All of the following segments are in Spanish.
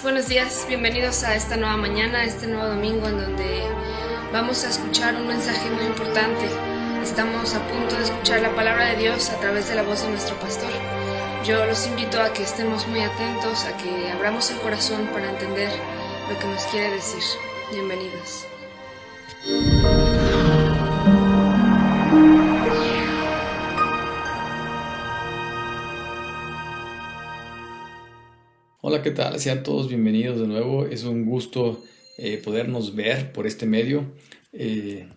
buenos días, bienvenidos a esta nueva mañana, a este nuevo domingo en donde vamos a escuchar un mensaje muy importante. Estamos a punto de escuchar la palabra de Dios a través de la voz de nuestro pastor. Yo los invito a que estemos muy atentos, a que abramos el corazón para entender lo que nos quiere decir. Bienvenidos. Hola, ¿qué tal? Sean todos bienvenidos de nuevo. Es un gusto podernos ver por este medio. Eh,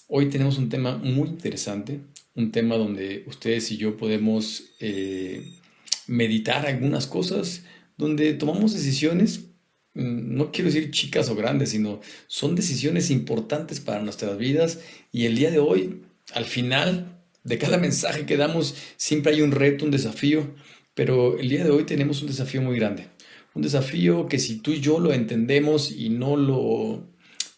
Hoy tenemos un tema muy interesante, un tema donde ustedes y yo podemos meditar algunas cosas, donde tomamos decisiones, no quiero decir chicas o grandes, sino son decisiones importantes para nuestras vidas. Y el día de hoy, al final de cada mensaje que damos, siempre hay un reto, un desafío. Pero el día de hoy tenemos un desafío muy grande. Un desafío que si tú y yo lo entendemos y no lo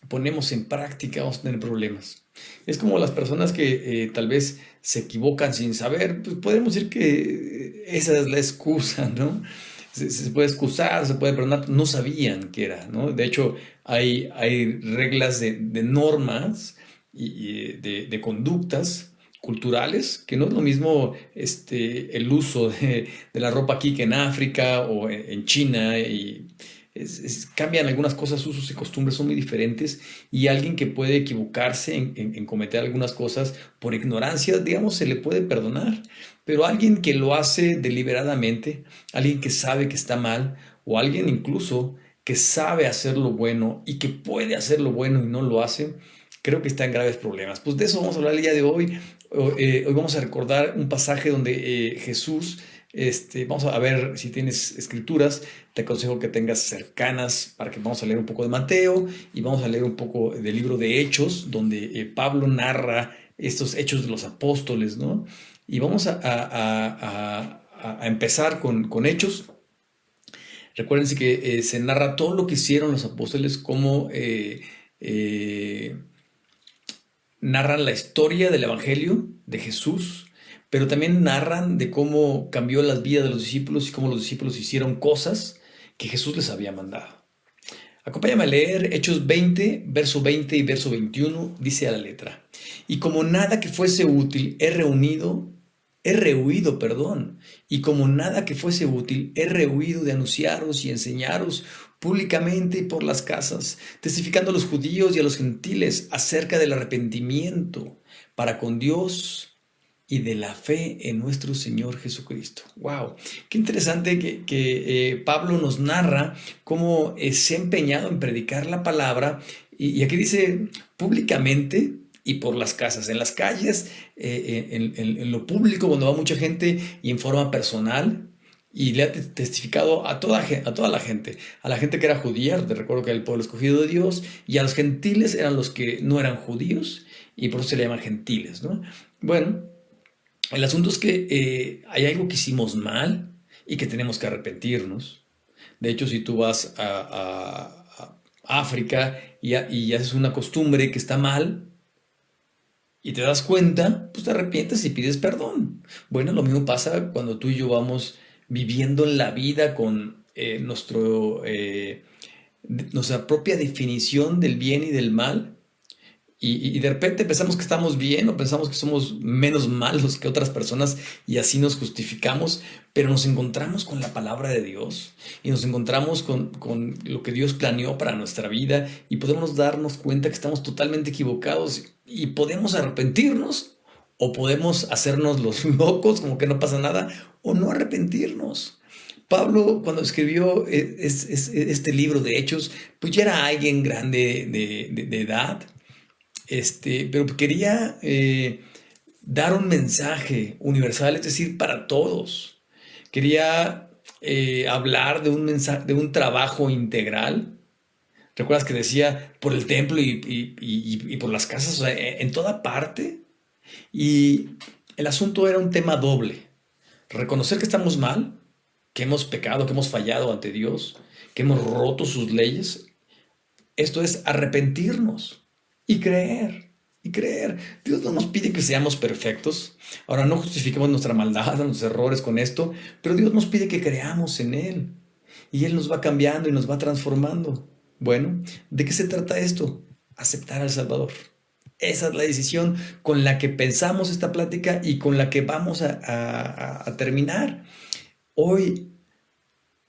ponemos en práctica, vamos a tener problemas. Es como las personas que tal vez se equivocan sin saber, pues podemos decir que esa es la excusa, ¿no? Se puede excusar, se puede perdonar, no sabían qué era, ¿no? De hecho, hay reglas de normas y de conductas culturales, que no es lo mismo el uso de la ropa aquí que en África o en China, y cambian algunas cosas, usos y costumbres son muy diferentes, y alguien que puede equivocarse en cometer algunas cosas por ignorancia, digamos, se le puede perdonar, pero alguien que lo hace deliberadamente, alguien que sabe que está mal, o alguien incluso que sabe hacer lo bueno y que puede hacer lo bueno y no lo hace, creo que está en graves problemas. Pues de eso vamos a hablar el día de hoy. Hoy vamos a recordar un pasaje donde Jesús, vamos a ver si tienes escrituras, te aconsejo que tengas cercanas para que vamos a leer un poco de Mateo y vamos a leer un poco del libro de Hechos, donde Pablo narra estos hechos de los apóstoles, ¿no? Y vamos a empezar con Hechos. Recuérdense que se narra todo lo que hicieron los apóstoles, cómo narran la historia del Evangelio de Jesús, pero también narran de cómo cambió las vidas de los discípulos y cómo los discípulos hicieron cosas que Jesús les había mandado. Acompáñame a leer Hechos 20, verso 20 y verso 21, dice a la letra: y como nada que fuese útil he rehuido, y como nada que fuese útil, he rehuido de anunciaros y enseñaros públicamente y por las casas, testificando a los judíos y a los gentiles acerca del arrepentimiento para con Dios y de la fe en nuestro Señor Jesucristo. ¡Wow! Qué interesante que Pablo nos narra cómo se ha empeñado en predicar la palabra, y aquí dice públicamente y por las casas, en las calles, en lo público, cuando va mucha gente, y en forma personal, y le ha testificado a toda la gente, a la gente que era judía, te recuerdo que era el pueblo escogido de Dios, y a los gentiles eran los que no eran judíos, y por eso se le llaman gentiles, ¿no? Bueno, el asunto es que hay algo que hicimos mal y que tenemos que arrepentirnos. De hecho, si tú vas a África y haces una costumbre que está mal, y te das cuenta, pues te arrepientes y pides perdón. Bueno, lo mismo pasa cuando tú y yo vamos viviendo la vida con nuestra propia definición del bien y del mal. Y de repente pensamos que estamos bien o pensamos que somos menos malos que otras personas y así nos justificamos, pero nos encontramos con la palabra de Dios y nos encontramos con lo que Dios planeó para nuestra vida, y podemos darnos cuenta que estamos totalmente equivocados y podemos arrepentirnos, o podemos hacernos los locos como que no pasa nada, o no arrepentirnos. Pablo, cuando escribió este libro de Hechos, pues ya era alguien grande de edad, pero quería dar un mensaje universal, es decir, para todos. Quería hablar de un mensaje, de un trabajo integral. ¿Recuerdas que decía por el templo y por las casas, o sea, en toda parte? Y el asunto era un tema doble: reconocer que estamos mal, que hemos pecado, que hemos fallado ante Dios, que hemos roto sus leyes. Esto es arrepentirnos y creer. Y creer. Dios no nos pide que seamos perfectos. Ahora, no justifiquemos nuestra maldad, nuestros errores con esto, pero Dios nos pide que creamos en Él. Y Él nos va cambiando y nos va transformando. Bueno, ¿de qué se trata esto? Aceptar al Salvador. Esa es la decisión con la que pensamos esta plática y con la que vamos a terminar. Hoy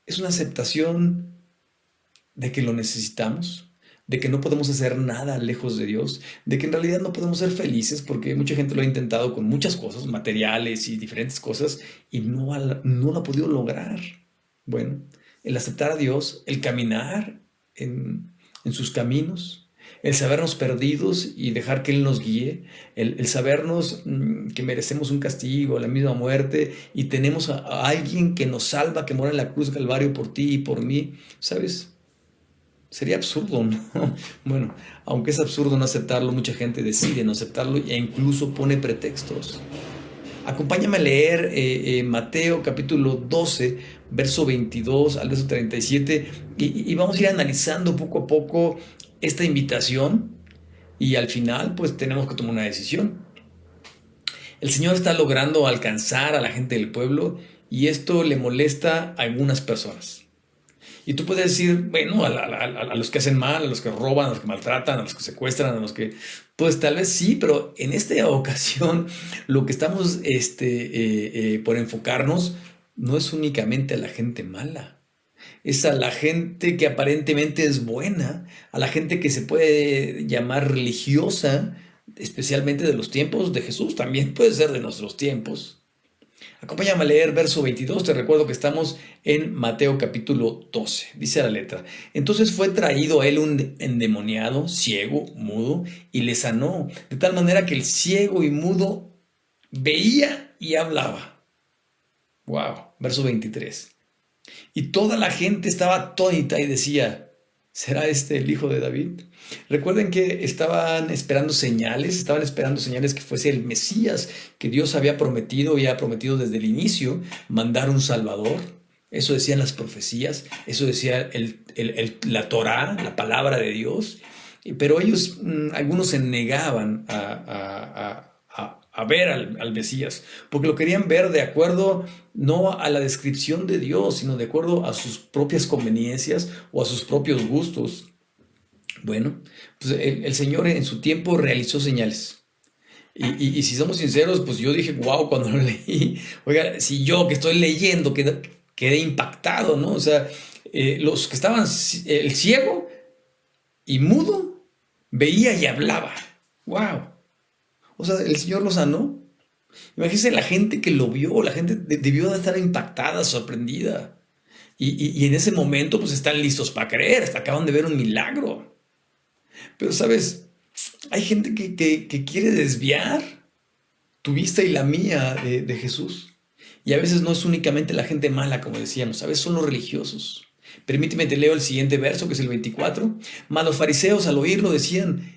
es una aceptación de que lo necesitamos, de que no podemos hacer nada lejos de Dios, de que en realidad no podemos ser felices porque mucha gente lo ha intentado con muchas cosas, materiales y diferentes cosas, y no lo ha podido lograr. Bueno, el aceptar a Dios, el caminar en sus caminos, el sabernos perdidos y dejar que Él nos guíe, el sabernos que merecemos un castigo, la misma muerte, y tenemos a alguien que nos salva, que muere en la cruz del Calvario por ti y por mí, ¿sabes? Sería absurdo, ¿no? Bueno, aunque es absurdo no aceptarlo, mucha gente decide no aceptarlo e incluso pone pretextos. Acompáñame a leer Mateo capítulo 12, verso 22 al verso 37, y vamos a ir analizando poco a poco esta invitación, y al final pues tenemos que tomar una decisión. El Señor está logrando alcanzar a la gente del pueblo, y esto le molesta a algunas personas. Y tú puedes decir, bueno, a los que hacen mal, a los que roban, a los que maltratan, a los que secuestran, a los que... Pues tal vez sí, pero en esta ocasión lo que estamos por enfocarnos no es únicamente a la gente mala. Es a la gente que aparentemente es buena, a la gente que se puede llamar religiosa, especialmente de los tiempos de Jesús, también puede ser de nuestros tiempos. Acompáñame a leer verso 22, te recuerdo que estamos en Mateo capítulo 12, dice la letra. Entonces fue traído a él un endemoniado, ciego, mudo, y le sanó, de tal manera que el ciego y mudo veía y hablaba. Wow, verso 23. Y toda la gente estaba atónita y decía, ¿será este el hijo de David? Recuerden que estaban esperando señales que fuese el Mesías que Dios había prometido y ha prometido desde el inicio, mandar un Salvador. Eso decían las profecías, eso decía la Torá, la palabra de Dios. Pero ellos, algunos se negaban a ver al Mesías, porque lo querían ver de acuerdo no a la descripción de Dios, sino de acuerdo a sus propias conveniencias o a sus propios gustos. Bueno, pues el Señor en su tiempo realizó señales. Y si somos sinceros, pues yo dije, wow, cuando lo leí, oiga, si yo que estoy leyendo quedé impactado, ¿no? O sea, los que estaban, el ciego y mudo, veía y hablaba. Wow. O sea, el Señor lo sanó. Imagínense la gente que lo vio, la gente debió de estar impactada, sorprendida. Y en ese momento, pues están listos para creer, hasta acaban de ver un milagro. Pero, ¿sabes? Hay gente que quiere desviar tu vista y la mía de Jesús. Y a veces no es únicamente la gente mala, como decíamos, a veces son los religiosos. Permíteme, te leo el siguiente verso, que es el 24. Mas los fariseos al oírlo decían,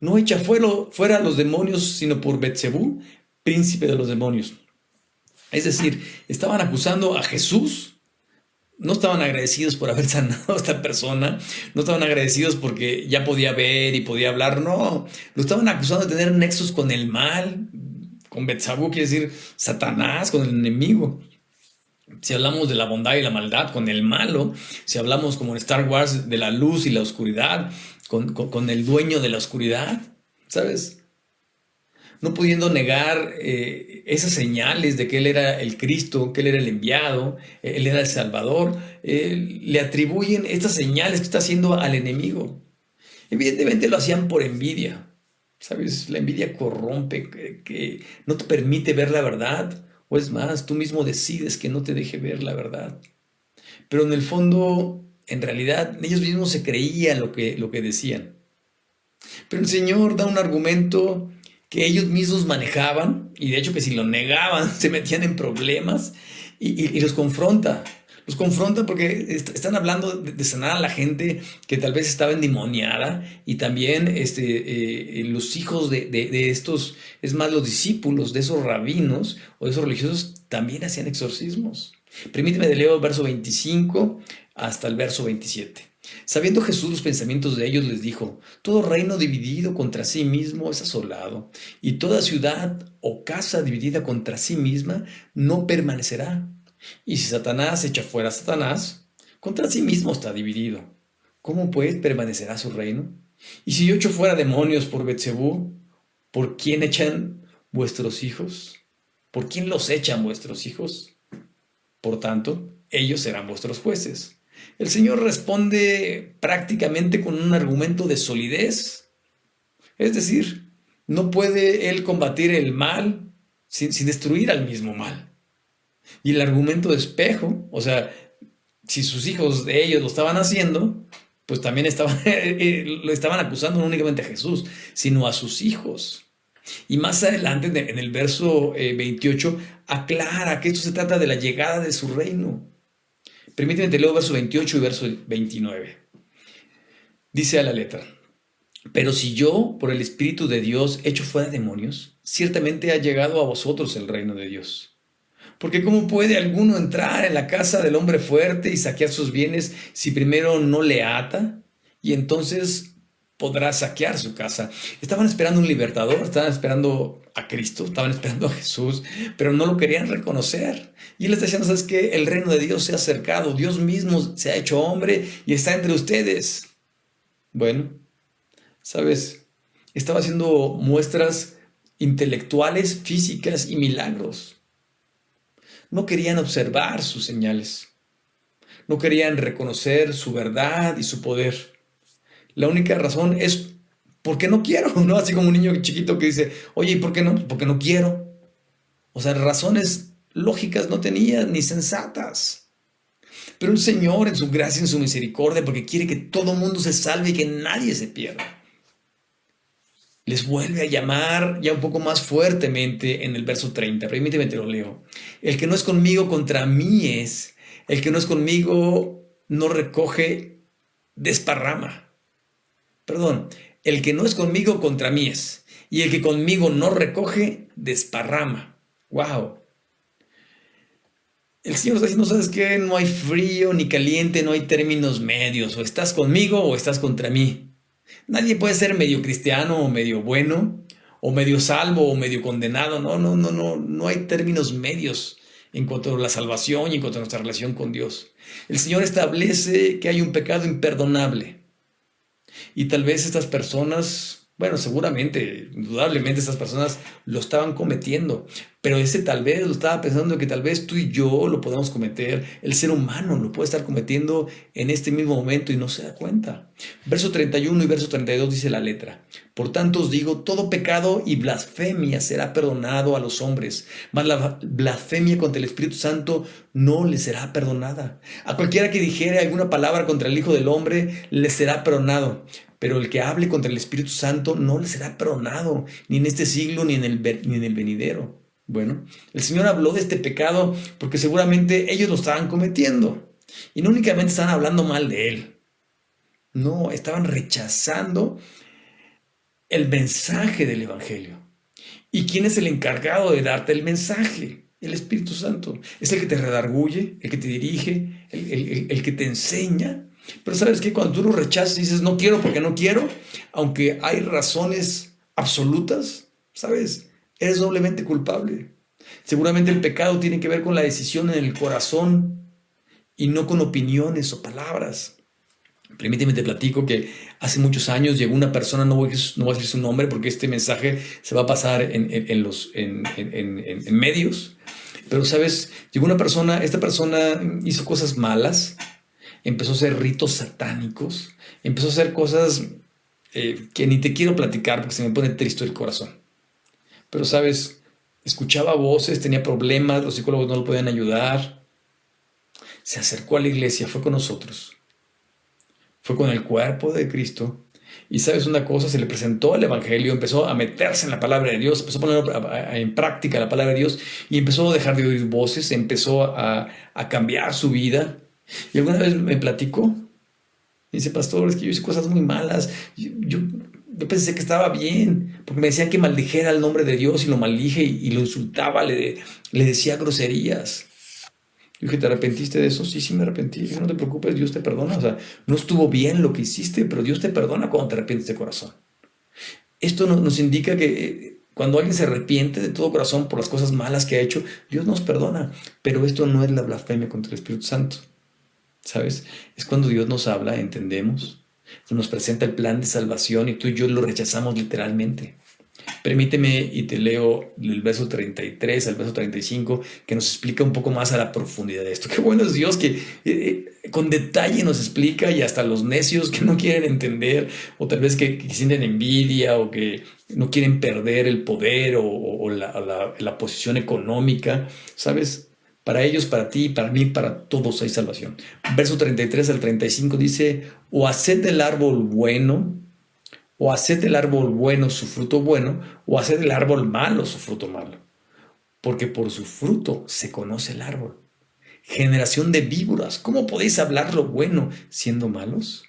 no echa fuera a los demonios, sino por Beelzebú, príncipe de los demonios. Es decir, estaban acusando a Jesús. No estaban agradecidos por haber sanado a esta persona, no estaban agradecidos porque ya podía ver y podía hablar, no, lo estaban acusando de tener nexos con el mal, con Beelzebú, quiere decir Satanás, con el enemigo. Si hablamos de la bondad y la maldad, con el malo. Si hablamos como en Star Wars de la luz y la oscuridad, con el dueño de la oscuridad, ¿sabes? No pudiendo negar esas señales de que Él era el Cristo, que Él era el enviado, Él era el Salvador, le atribuyen estas señales que está haciendo al enemigo. Evidentemente lo hacían por envidia, ¿sabes? La envidia corrompe, que no te permite ver la verdad, o es más, tú mismo decides que no te deje ver la verdad. Pero en el fondo, en realidad, ellos mismos se creían lo que decían. Pero el Señor da un argumento que ellos mismos manejaban, y de hecho que si lo negaban se metían en problemas, y los confronta. Los confronta porque están hablando de sanar a la gente que tal vez estaba endemoniada, y también los hijos de estos, es más, los discípulos de esos rabinos o de esos religiosos también hacían exorcismos. Permíteme de leer el verso 25 hasta el verso 27. Sabiendo Jesús los pensamientos de ellos, les dijo, todo reino dividido contra sí mismo es asolado, y toda ciudad o casa dividida contra sí misma no permanecerá. Y si Satanás echa fuera a Satanás, contra sí mismo está dividido. ¿Cómo pues permanecerá su reino? Y si yo echo fuera demonios por Beelzebú, ¿por quién echan vuestros hijos? ¿Por quién los echan vuestros hijos? Por tanto, ellos serán vuestros jueces. El Señor responde prácticamente con un argumento de solidez. Es decir, no puede Él combatir el mal sin destruir al mismo mal. Y el argumento de espejo, o sea, si sus hijos de ellos lo estaban haciendo, pues también lo estaban acusando no únicamente a Jesús, sino a sus hijos. Y más adelante, en el verso 28, aclara que esto se trata de la llegada de su reino. Permíteme te leo verso 28 y verso 29. Dice a la letra: pero si yo, por el Espíritu de Dios, echo fuera demonios, ciertamente ha llegado a vosotros el reino de Dios. Porque ¿cómo puede alguno entrar en la casa del hombre fuerte y saquear sus bienes si primero no le ata? Y entonces podrá saquear su casa. Estaban esperando un libertador, estaban esperando a Cristo, estaban esperando a Jesús, pero no lo querían reconocer. Y él les decía: ¿sabes qué? El reino de Dios se ha acercado, Dios mismo se ha hecho hombre y está entre ustedes. Bueno, ¿sabes? Estaba haciendo muestras intelectuales, físicas y milagros. No querían observar sus señales. No querían reconocer su verdad y su poder. La única razón es porque no quiero, ¿no? Así como un niño chiquito que dice: oye, ¿y por qué no? Porque no quiero. O sea, razones lógicas no tenían, ni sensatas. Pero el Señor, en su gracia, en su misericordia, porque quiere que todo mundo se salve y que nadie se pierda, les vuelve a llamar ya un poco más fuertemente en el verso 30. Permíteme te lo leo. El que no es conmigo contra mí es. El que no es conmigo no recoge, desparrama. Perdón. El que no es conmigo contra mí es. Y el que conmigo no recoge, desparrama. ¡Wow! El Señor está diciendo: ¿sabes qué? No hay frío ni caliente, no hay términos medios. O estás conmigo o estás contra mí. Nadie puede ser medio cristiano o medio bueno, o medio salvo o medio condenado. No hay términos medios en cuanto a la salvación y en cuanto a nuestra relación con Dios. El Señor establece que hay un pecado imperdonable. Y tal vez estas personas, bueno, seguramente, indudablemente estas personas lo estaban cometiendo, pero ese tal vez lo estaba pensando que tal vez tú y yo lo podamos cometer, el ser humano lo puede estar cometiendo en este mismo momento y no se da cuenta. Verso 31 y verso 32 dice la letra: por tanto os digo, todo pecado y blasfemia será perdonado a los hombres, mas la blasfemia contra el Espíritu Santo no le será perdonada. A cualquiera que dijere alguna palabra contra el Hijo del Hombre le será perdonado, pero el que hable contra el Espíritu Santo no le será perdonado, ni en este siglo ni en el venidero. Bueno, el Señor habló de este pecado porque seguramente ellos lo estaban cometiendo. Y no únicamente estaban hablando mal de Él. No, estaban rechazando el mensaje del Evangelio. ¿Y quién es el encargado de darte el mensaje? El Espíritu Santo. Es el que te redarguye, el que te dirige, el que te enseña. Pero ¿sabes qué? Cuando tú lo rechazas y dices: no quiero porque no quiero, aunque hay razones absolutas, ¿sabes? Eres doblemente culpable. Seguramente el pecado tiene que ver con la decisión en el corazón y no con opiniones o palabras. Permíteme te platico que hace muchos años llegó una persona, no voy a decir su nombre porque este mensaje se va a pasar en medios, pero ¿sabes? Llegó una persona, esta persona hizo cosas malas, empezó a hacer ritos satánicos, empezó a hacer cosas que ni te quiero platicar porque se me pone triste el corazón. Pero, ¿sabes? Escuchaba voces, tenía problemas, los psicólogos no lo podían ayudar. Se acercó a la iglesia, fue con nosotros. Fue con el cuerpo de Cristo. Y ¿sabes una cosa? Se le presentó el Evangelio, empezó a meterse en la palabra de Dios, empezó a poner en práctica la palabra de Dios y empezó a dejar de oír voces, empezó a cambiar su vida. Y alguna vez me platicó, dice: pastor, es que yo hice cosas muy malas. Yo pensé que estaba bien, porque me decían que maldijera el nombre de Dios y lo maldije y lo insultaba, le decía groserías. Yo dije: ¿te arrepentiste de eso? Sí, me arrepentí. Dije: no te preocupes, Dios te perdona. O sea, no estuvo bien lo que hiciste, pero Dios te perdona cuando te arrepientes de corazón. Esto nos indica que Cuando alguien se arrepiente de todo corazón por las cosas malas que ha hecho, Dios nos perdona. Pero esto no es la blasfemia contra el Espíritu Santo, ¿sabes? Es cuando Dios nos habla, entendemos, nos presenta el plan de salvación y tú y yo lo rechazamos literalmente. Permíteme y te leo el verso 33 al verso 35 que nos explica un poco más a la profundidad de esto. Qué bueno es Dios que con detalle nos explica, y hasta los necios que no quieren entender, o tal vez que sienten envidia, o que no quieren perder el poder o la posición económica, ¿sabes? Para ellos, para ti, para mí, para todos hay salvación. Verso 33 al 35 dice: o haced del árbol bueno, o haced del árbol bueno su fruto bueno, o haced del árbol malo su fruto malo. Porque por su fruto se conoce el árbol. Generación de víboras, ¿cómo podéis hablar lo bueno siendo malos?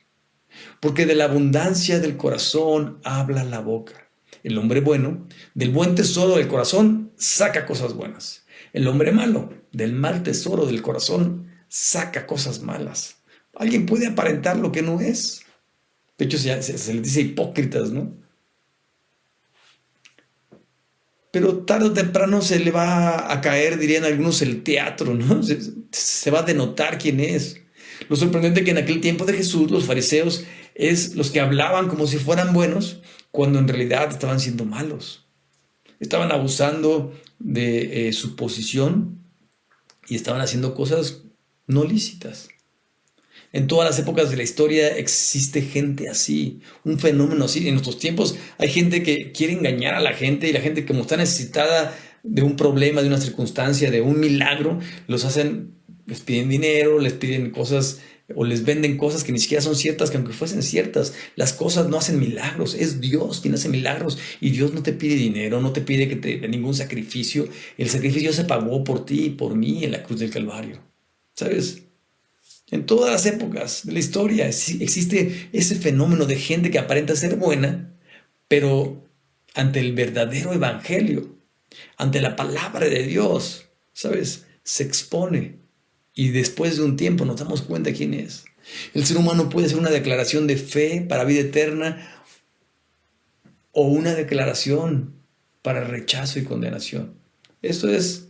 Porque de la abundancia del corazón habla la boca. El hombre bueno, del buen tesoro del corazón, saca cosas buenas. El hombre malo, del mal tesoro del corazón, saca cosas malas. ¿Alguien puede aparentar lo que no es? De hecho, se les dice hipócritas, ¿no? Pero tarde o temprano se le va a caer, dirían algunos, el teatro, ¿no? Se va a denotar quién es. Lo sorprendente es que en aquel tiempo de Jesús, los fariseos es los que hablaban como si fueran buenos, cuando en realidad estaban siendo malos. Estaban abusando de su posición y estaban haciendo cosas no lícitas. En todas las épocas de la historia existe gente así, un fenómeno así. En nuestros tiempos hay gente que quiere engañar a la gente, y la gente, como está necesitada de un problema, de una circunstancia, de un milagro, los hacen, les piden dinero, les piden cosas o les venden cosas que ni siquiera son ciertas, que aunque fuesen ciertas, las cosas no hacen milagros. Es Dios quien hace milagros, y Dios no te pide dinero, no te pide que te dé ningún sacrificio. El sacrificio se pagó por ti y por mí en la cruz del Calvario, ¿sabes? En todas las épocas de la historia existe ese fenómeno de gente que aparenta ser buena, pero ante el verdadero evangelio, ante la palabra de Dios, ¿sabes? Se expone, y después de un tiempo nos damos cuenta quién es. El ser humano puede hacer una declaración de fe para vida eterna, o una declaración para rechazo y condenación. Esto es...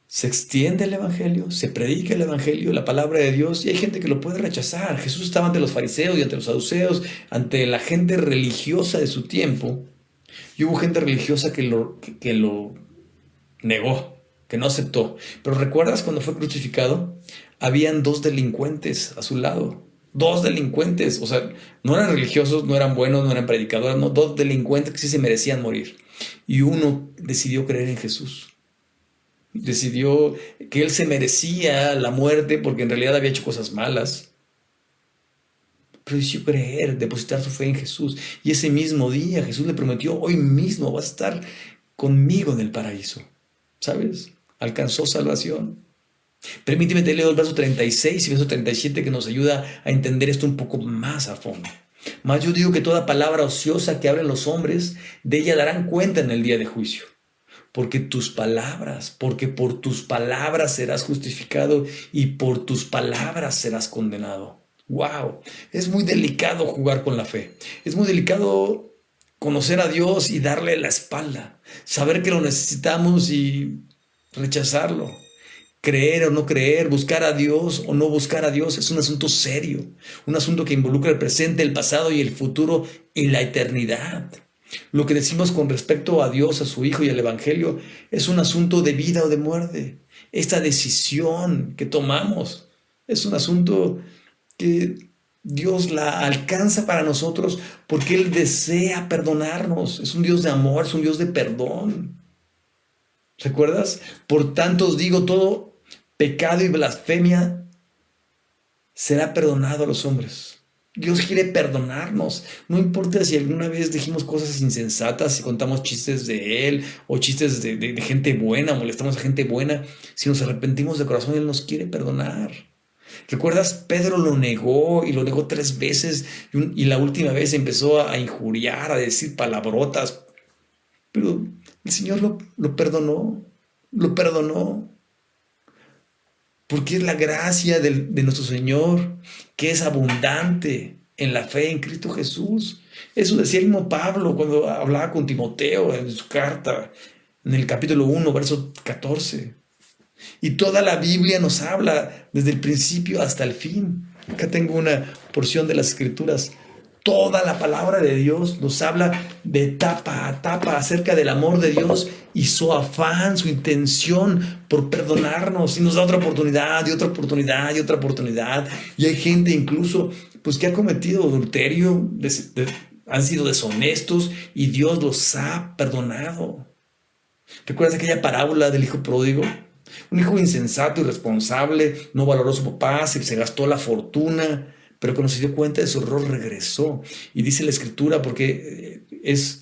Se extiende el evangelio, se predica el evangelio, la palabra de Dios, y hay gente que lo puede rechazar. Jesús estaba ante los fariseos y ante los saduceos, ante la gente religiosa de su tiempo, y hubo gente religiosa que lo negó, que no aceptó. Pero ¿recuerdas cuando fue crucificado? Habían dos delincuentes a su lado. Dos delincuentes, o sea, no eran religiosos, no eran buenos, no eran predicadores, no, dos delincuentes que sí se merecían morir. Y uno decidió creer en Jesús. Decidió que él se merecía la muerte porque en realidad había hecho cosas malas. Pero decidió creer, depositar su fe en Jesús. Y ese mismo día Jesús le prometió: hoy mismo vas a estar conmigo en el paraíso. ¿Sabes? Alcanzó salvación. Permíteme te leo el verso 36 y verso 37 que nos ayuda a entender esto un poco más a fondo. Mas yo digo que toda palabra ociosa que hablen los hombres, de ella darán cuenta en el día de juicio. Porque por tus palabras serás justificado, y por tus palabras serás condenado. ¡Wow! Es muy delicado jugar con la fe. Es muy delicado conocer a Dios y darle la espalda. Saber que lo necesitamos y rechazarlo. Creer o no creer, buscar a Dios o no buscar a Dios, es un asunto serio. Un asunto que involucra el presente, el pasado y el futuro y la eternidad. Lo que decimos con respecto a Dios, a su Hijo y al Evangelio es un asunto de vida o de muerte. Esta decisión que tomamos es un asunto que Dios la alcanza para nosotros porque Él desea perdonarnos. Es un Dios de amor, es un Dios de perdón. ¿Recuerdas? Por tanto os digo, todo pecado y blasfemia será perdonado a los hombres. Dios quiere perdonarnos. No importa si alguna vez dijimos cosas insensatas, si contamos chistes de Él o chistes de gente buena, molestamos a gente buena. Si nos arrepentimos de corazón, Él nos quiere perdonar. ¿Recuerdas? Pedro lo negó, y lo negó 3 veces, y la última vez empezó a injuriar, a decir palabrotas. Pero el Señor lo perdonó. Lo perdonó. Porque es la gracia de nuestro Señor, que es abundante en la fe en Cristo Jesús. Eso decía el mismo Pablo cuando hablaba con Timoteo en su carta, en el capítulo 1, verso 14. Y toda la Biblia nos habla desde el principio hasta el fin. Acá tengo una porción de las Escrituras. Toda la palabra de Dios nos habla de etapa a etapa acerca del amor de Dios y su afán, su intención por perdonarnos. Y nos da otra oportunidad y otra oportunidad y otra oportunidad. Y hay gente incluso pues, que ha cometido adulterio, han sido deshonestos y Dios los ha perdonado. ¿Recuerdas aquella parábola del hijo pródigo? Un hijo insensato, irresponsable, no valoró a su papá, se gastó la fortuna, pero cuando se dio cuenta de su error regresó. Y dice la Escritura, porque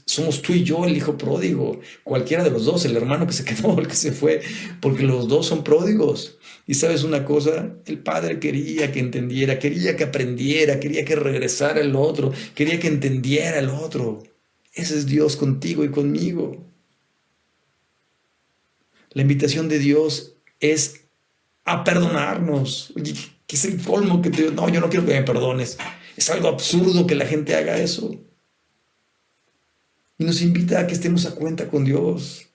somos tú y yo el hijo pródigo, cualquiera de los dos, el hermano que se quedó, el que se fue, porque los dos son pródigos. Y sabes una cosa, el padre quería que entendiera, quería que aprendiera, quería que regresara el otro, quería que entendiera el otro. Ese es Dios contigo y conmigo. La invitación de Dios es a perdonarnos. Oye, ¿qué es el colmo que te... No, yo no quiero que me perdones. Es algo absurdo que la gente haga eso. Y nos invita a que estemos a cuenta con Dios.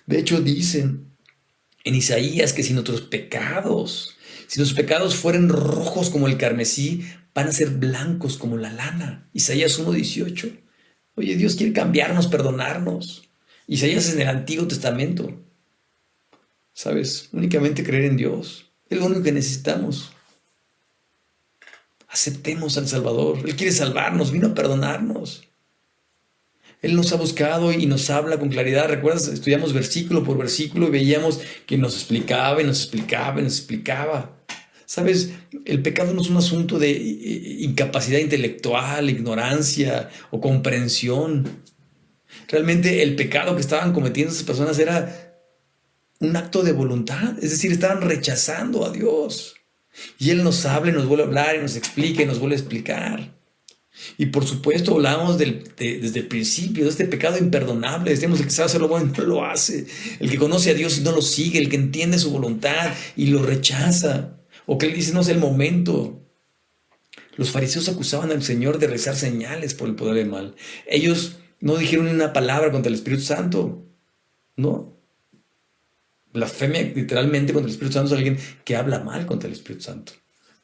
De hecho, dicen en Isaías que si nuestros pecados fueren rojos como el carmesí, van a ser blancos como la lana. Isaías 1:18. Oye, Dios quiere cambiarnos, perdonarnos. Isaías es en el Antiguo Testamento. ¿Sabes? Únicamente creer en Dios. Es lo único que necesitamos. Aceptemos al Salvador. Él quiere salvarnos, vino a perdonarnos. Él nos ha buscado y nos habla con claridad. ¿Recuerdas? Estudiamos versículo por versículo y veíamos que nos explicaba y nos explicaba y nos explicaba. ¿Sabes? El pecado no es un asunto de incapacidad intelectual, ignorancia o comprensión. Realmente el pecado que estaban cometiendo esas personas era un acto de voluntad, es decir, estaban rechazando a Dios. Y Él nos habla y nos vuelve a hablar y nos explica y nos vuelve a explicar. Y por supuesto hablamos desde el principio de este pecado imperdonable. Decimos el que sabe hacer lo bueno no lo hace. El que conoce a Dios y no lo sigue. El que entiende su voluntad y lo rechaza. O que Él dice no es el momento. Los fariseos acusaban al Señor de realizar señales por el poder del mal. Ellos no dijeron ni una palabra contra el Espíritu Santo. No. Blasfemia literalmente contra el Espíritu Santo es alguien que habla mal contra el Espíritu Santo.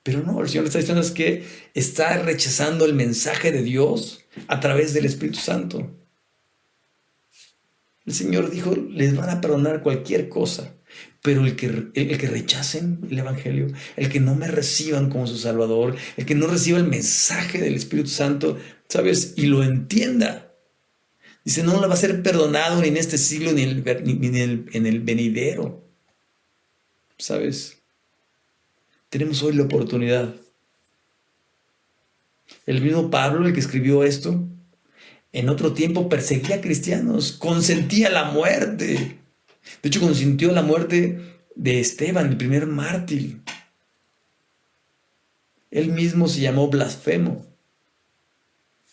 Pero no, el Señor le está diciendo es que está rechazando el mensaje de Dios a través del Espíritu Santo. El Señor dijo, les van a perdonar cualquier cosa, pero el que rechacen el Evangelio, el que no me reciban como su Salvador, el que no reciba el mensaje del Espíritu Santo, ¿sabes? Y lo entienda. Dice, no le va a ser perdonado ni en este siglo ni en el venidero. ¿Sabes? Tenemos hoy la oportunidad. El mismo Pablo, el que escribió esto, en otro tiempo perseguía a cristianos, consentía la muerte. De hecho, consintió la muerte de Esteban, el primer mártir. Él mismo se llamó blasfemo.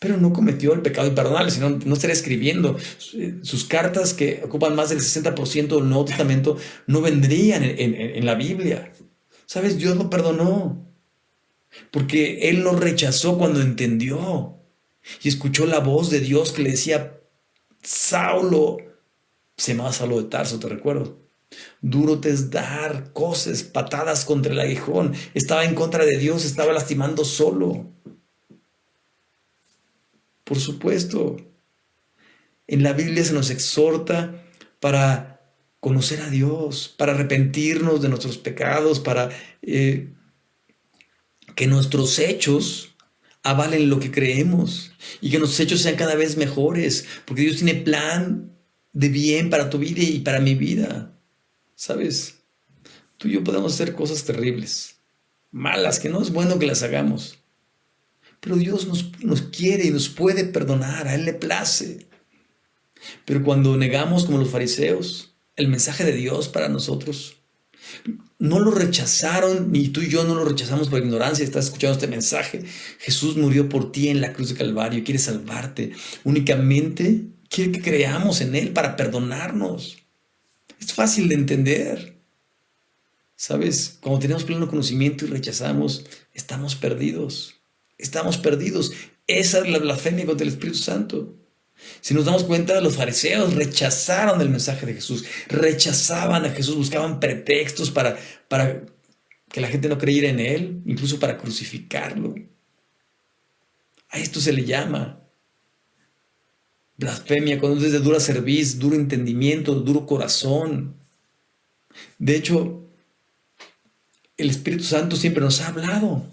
Pero no cometió el pecado imperdonable, sino no estaría escribiendo. Sus cartas, que ocupan más del 60% del Nuevo Testamento, no vendrían en la Biblia. ¿Sabes? Dios lo perdonó. Porque Él lo rechazó cuando entendió. Y escuchó la voz de Dios que le decía, Saulo, se llamaba Saulo de Tarso, te recuerdo. Duro te es dar coces, patadas contra el aguijón. Estaba en contra de Dios, estaba lastimando solo. Por supuesto, en la Biblia se nos exhorta para conocer a Dios, para arrepentirnos de nuestros pecados, para que nuestros hechos avalen lo que creemos y que nuestros hechos sean cada vez mejores, porque Dios tiene plan de bien para tu vida y para mi vida. ¿Sabes? Tú y yo podemos hacer cosas terribles, malas, que no es bueno que las hagamos. Pero Dios nos quiere y nos puede perdonar, a Él le place. Pero cuando negamos, como los fariseos, el mensaje de Dios para nosotros, no lo rechazaron, ni tú y yo no lo rechazamos por ignorancia. Estás escuchando este mensaje. Jesús murió por ti en la cruz de Calvario, quiere salvarte. Únicamente quiere que creamos en Él para perdonarnos. Es fácil de entender. ¿Sabes? Cuando tenemos pleno conocimiento y rechazamos, estamos perdidos. Estamos perdidos. Esa es la blasfemia contra el Espíritu Santo. Si nos damos cuenta, los fariseos rechazaron el mensaje de Jesús, rechazaban a Jesús, buscaban pretextos para que la gente no creyera en Él, incluso para crucificarlo. A esto se le llama blasfemia, cuando es de dura cerviz, duro entendimiento, duro corazón. De hecho, el Espíritu Santo siempre nos ha hablado.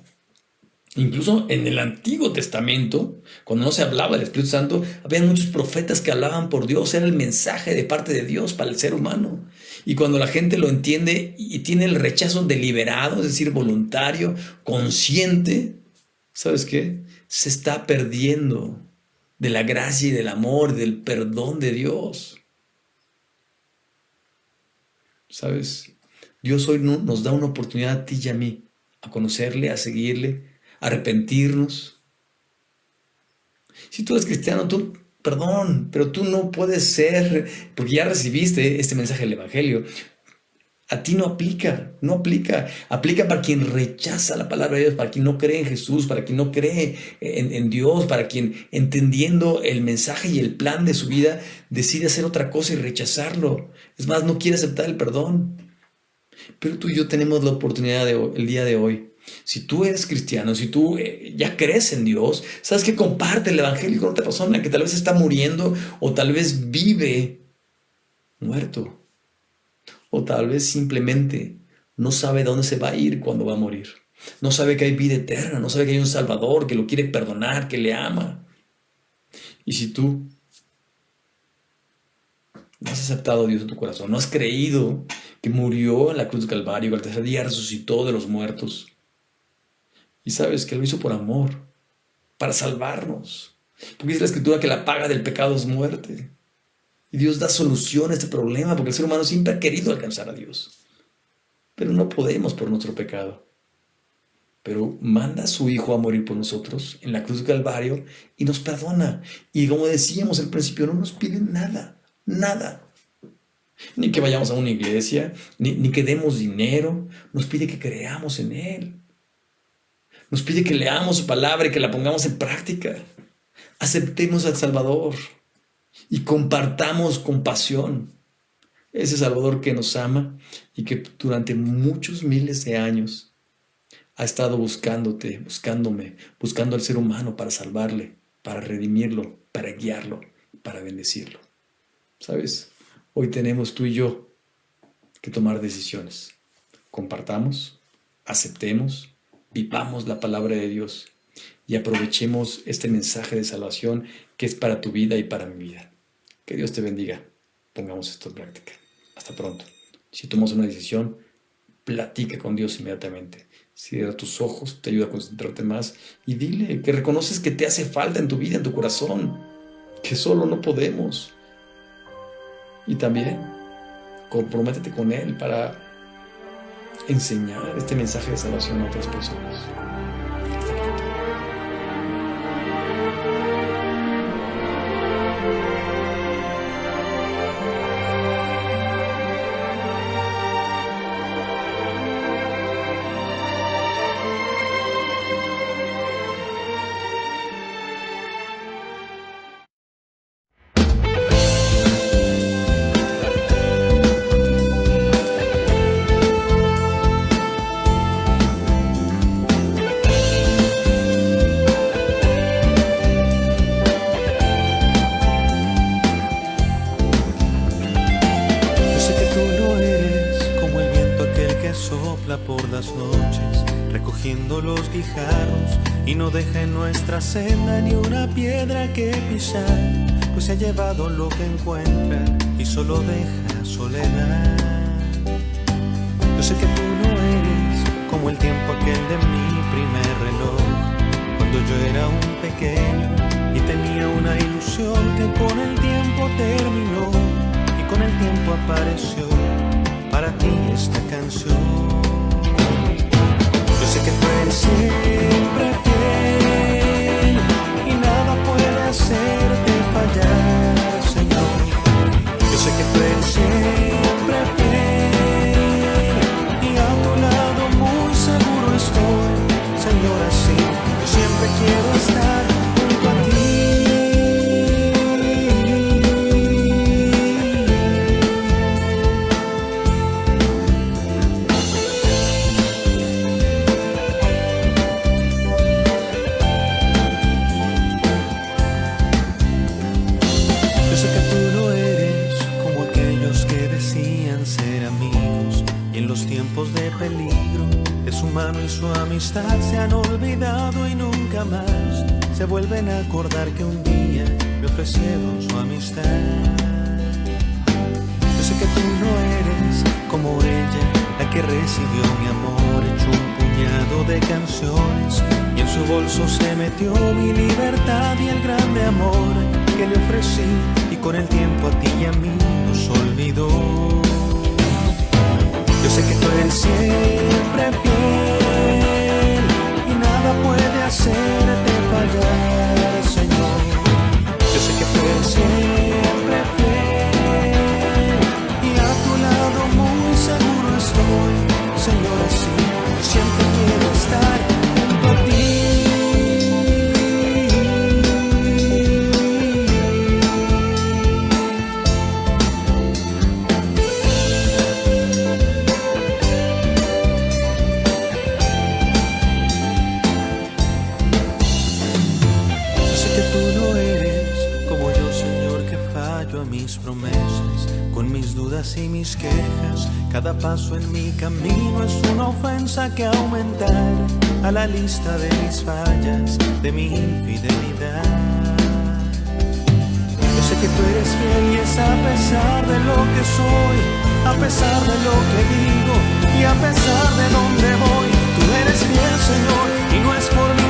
Incluso en el Antiguo Testamento, cuando no se hablaba del Espíritu Santo, había muchos profetas que hablaban por Dios, era el mensaje de parte de Dios para el ser humano. Y cuando la gente lo entiende y tiene el rechazo deliberado, es decir, voluntario, consciente, ¿sabes qué? Se está perdiendo de la gracia y del amor, del perdón de Dios. ¿Sabes? Dios hoy nos da una oportunidad a ti y a mí, a conocerle, a seguirle, a arrepentirnos. Si tú eres cristiano, perdón, pero tú no puedes ser, porque ya recibiste este mensaje del Evangelio. A ti no aplica, no aplica. Aplica para quien rechaza la palabra de Dios, para quien no cree en Jesús, para quien no cree en Dios, para quien, entendiendo el mensaje y el plan de su vida, decide hacer otra cosa y rechazarlo. Es más, no quiere aceptar el perdón. Pero tú y yo tenemos la oportunidad el día de hoy. Si tú eres cristiano, si tú ya crees en Dios, sabes que comparte el Evangelio con otra persona que tal vez está muriendo o tal vez vive muerto. O tal vez simplemente no sabe dónde se va a ir cuando va a morir. No sabe que hay vida eterna, no sabe que hay un Salvador que lo quiere perdonar, que le ama. Y si tú no has aceptado a Dios en tu corazón, no has creído que murió en la cruz del Calvario, que al tercer día resucitó de los muertos, y sabes que lo hizo por amor, para salvarnos. Porque dice la Escritura que la paga del pecado es muerte. Y Dios da solución a este problema, porque el ser humano siempre ha querido alcanzar a Dios. Pero no podemos por nuestro pecado. Pero manda a su Hijo a morir por nosotros en la cruz del Calvario y nos perdona. Y como decíamos al principio, no nos pide nada, nada. Ni que vayamos a una iglesia, ni que demos dinero. Nos pide que creamos en Él. Nos pide que leamos su palabra y que la pongamos en práctica. Aceptemos al Salvador y compartamos con pasión ese Salvador que nos ama y que durante muchos miles de años ha estado buscándote, buscándome, buscando al ser humano para salvarle, para redimirlo, para guiarlo, para bendecirlo. ¿Sabes? Hoy tenemos tú y yo que tomar decisiones. Compartamos, aceptemos, vivamos la palabra de Dios y aprovechemos este mensaje de salvación que es para tu vida y para mi vida. Que Dios te bendiga. Pongamos esto en práctica. Hasta pronto. Si tomas una decisión, platica con Dios inmediatamente. Cierra tus ojos, te ayuda a concentrarte más y dile que reconoces que te hace falta en tu vida, en tu corazón, que solo no podemos. Y también comprométete con Él para enseñar este mensaje de salvación a otras personas. Hasta pronto. Por las noches, recogiendo los guijarros y no deja en nuestra senda ni una piedra que pisar, pues se ha llevado lo que encuentra y solo deja soledad. Yo sé que tú no eres como el tiempo aquel de mi primer reloj, cuando yo era un pequeño y tenía una ilusión que con el tiempo terminó y con el tiempo apareció para ti esta canción. Yo sé que tú eres siempre fiel y nada puede hacerte fallar, Señor. Yo sé que tú eres siempre fiel y a tu lado muy seguro estoy, Señor, así. Yo siempre quiero y su amistad se han olvidado y nunca más se vuelven a acordar que un día me ofrecieron su amistad. Yo sé que tú no eres como ella, la que recibió mi amor hecho un puñado de canciones, y en su bolso se metió mi libertad y el grande amor que le ofrecí, y con el tiempo a ti y a mí nos olvidó. Yo sé que tú eres siempre fiel y nada puede hacerte fallar, Señor. Yo sé que tú eres siempre fiel y a tu lado muy seguro estoy, Señor, así siempre quiero estar junto a ti. Con mis dudas y mis quejas, cada paso en mi camino es una ofensa que aumentar a la lista de mis fallas, de mi infidelidad. Yo sé que tú eres fiel y es a pesar de lo que soy, a pesar de lo que digo y a pesar de dónde voy. Tú eres fiel, Señor, y no es por mí